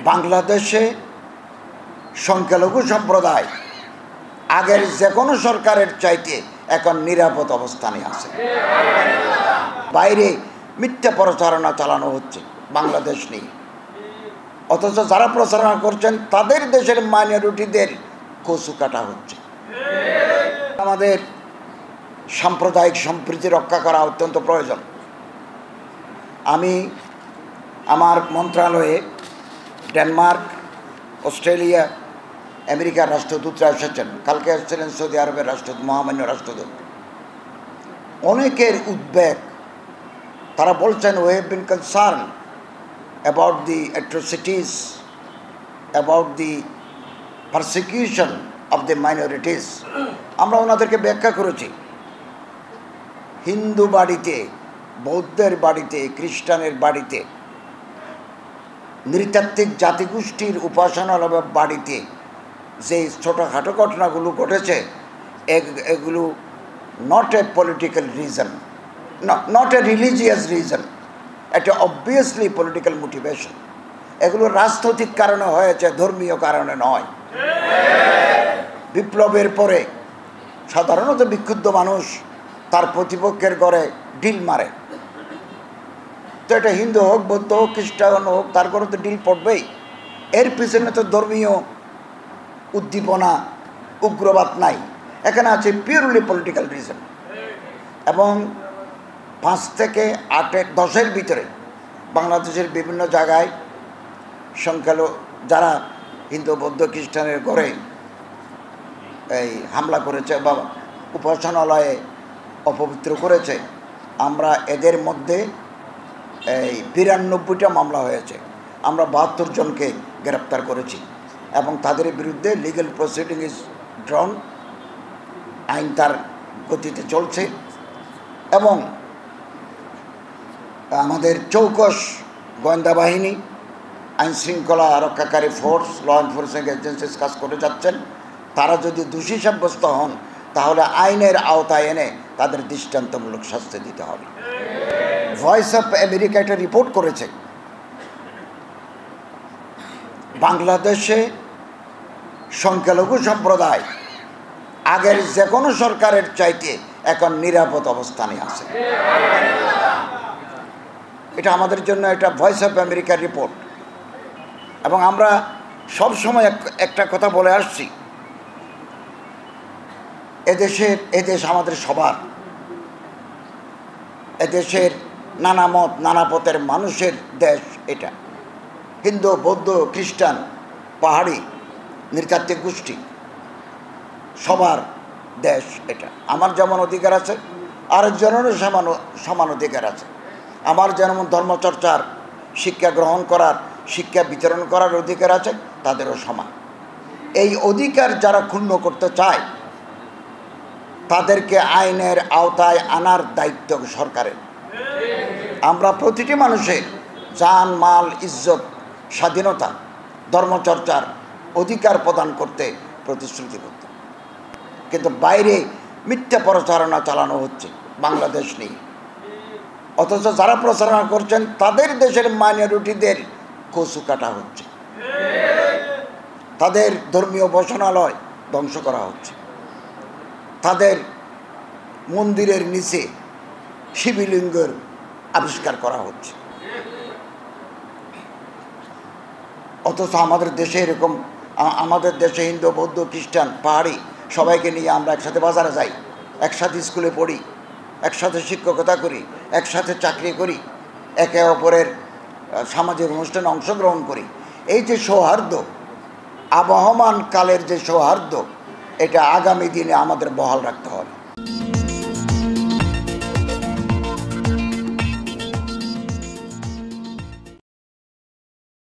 বাংলাদেশে সংখ্যালঘু সম্প্রদায় আগের যে কোনো সরকারের চাইতে এখন নিরাপদ অবস্থানে আছে। বাইরে মিথ্যা প্রচারণা চালানো হচ্ছে বাংলাদেশ নিয়ে, অথচ যারা প্রচারণা করছেন তাদের দেশের মাইনরিটিদের কচু কাটা হচ্ছে। আমাদের সাম্প্রদায়িক সম্প্রীতি রক্ষা করা অত্যন্ত প্রয়োজন। আমি আমার মন্ত্রণালয়ে ডেনমার্ক, অস্ট্রেলিয়া, আমেরিকার রাষ্ট্রদূতরা এসেছেন। কালকে এসেছিলেন সৌদি আরবের রাষ্ট্রদূত, মহামান্য রাষ্ট্রদূত। অনেকের উদ্বেগ, তারা বলছেন we have been concerned about the atrocities, about the persecution of the minorities. আমরা ওনাদেরকে ব্যাখ্যা করেছি, হিন্দু বাড়িতে, বৌদ্ধের বাড়িতে, খ্রিস্টানের বাড়িতে, নৃতাত্ত্বিক জাতিগোষ্ঠীর উপাসনালয়ের বাড়িতে যে ছোটোখাটো ঘটনাগুলো ঘটেছে, এগুলো not a political reason, not a religious reason, এটা অবভিয়াসলি পলিটিক্যাল মোটিভেশন। এগুলো রাজনৈতিক কারণে হয়েছে, ধর্মীয় কারণে নয়। বিপ্লবের পরে সাধারণত বিক্ষুব্ধ মানুষ তার প্রতিপক্ষের ঘরে ঢিল মারে, তো এটা হিন্দু হোক, বৌদ্ধ হোক, খ্রিস্টান হোক, তার ঘরে তো ঢিল পড়বেই। এর পিছনে তো ধর্মীয় উদ্দীপনা, উগ্রবাদ নাই, এখানে আছে পিওরলি পলিটিক্যাল রিজন। এবং 5 থেকে 8-10-এর ভিতরে বাংলাদেশের বিভিন্ন জায়গায় সংখ্যালঘু যারা হিন্দু, বৌদ্ধ, খ্রিস্টানের ঘরে এই হামলা করেছে বা উপাসনালয়ে অপবিত্র করেছে, আমরা এদের মধ্যে এই 92টা মামলা হয়েছে। আমরা 72 জনকে গ্রেপ্তার করেছি এবং তাদের বিরুদ্ধে লিগ্যাল প্রসিডিং ইজ ড্রন, আইন তার গতিতে চলছে। এবং আমাদের চৌকস গোয়েন্দা বাহিনী, আইন শৃঙ্খলা রক্ষাকারী ফোর্স, ল এনফোর্সমেন্ট এজেন্সিস কাজ করে যাচ্ছেন। তারা যদি দোষী সাব্যস্ত হন তাহলে আইনের আওতায় এনে তাদের দৃষ্টান্তমূলক শাস্তি দিতে হবে। ভয়েস অফ আমেরিকা একটা রিপোর্ট করেছে, বাংলাদেশে সংখ্যালঘু সম্প্রদায় আগের যে কোনো সরকারের চাইতে এখন নিরাপদ অবস্থানে আছে। এটা আমাদের জন্য একটা ভয়েস অফ আমেরিকার রিপোর্ট। এবং আমরা সবসময় একটা কথা বলে আসছি, এদেশ আমাদের সবার, এদেশের নানা মত নানা পথের মানুষের দেশ এটা। হিন্দু, বৌদ্ধ, খ্রিস্টান, পাহাড়ি, নৃতাত্ত্বিক গোষ্ঠী, সবার দেশ এটা। আমার যেমন অধিকার আছে, আরেকজনেরও সমান অধিকার আছে। আমার যেমন ধর্মচর্চার, শিক্ষা গ্রহণ করার, শিক্ষা বিতরণ করার অধিকার আছে, তাদেরও সমান। এই অধিকার যারা ক্ষুণ্ণ করতে চায় তাদেরকে আইনের আওতায় আনার দায়িত্ব সরকারের। আমরা প্রতিটি মানুষের জান, মাল, ইজ্জত, স্বাধীনতা, ধর্মচর্চার অধিকার প্রদান করতে প্রতিশ্রুতিবদ্ধ। কিন্তু বাইরে মিথ্যা প্রচারণা চালানো হচ্ছে বাংলাদেশ নিয়ে, অথচ যারা প্রচারণা করছেন তাদের দেশের মাইনরিটিদের কচু কাটা হচ্ছে, তাদের ধর্মীয় উপাসনালয় ধ্বংস করা হচ্ছে, তাদের মন্দিরের নিচে শিবলিঙ্গের আবিষ্কার করা হচ্ছে। অথচ আমাদের দেশে এরকম, আমাদের দেশে হিন্দু, বৌদ্ধ, খ্রিস্টান, পাহাড়ি সবাইকে নিয়ে আমরা একসাথে বাজারে যাই, একসাথে স্কুলে পড়ি, একসাথে শিক্ষকতা করি, একসাথে চাকরি করি, একে অপরের সামাজিক অনুষ্ঠানে অংশগ্রহণ করি। এই যে সৌহার্দ্য, আবহমান কালের যে সৌহার্দ্য, এটা আগামী দিনে আমাদের বহাল রাখতে হবে।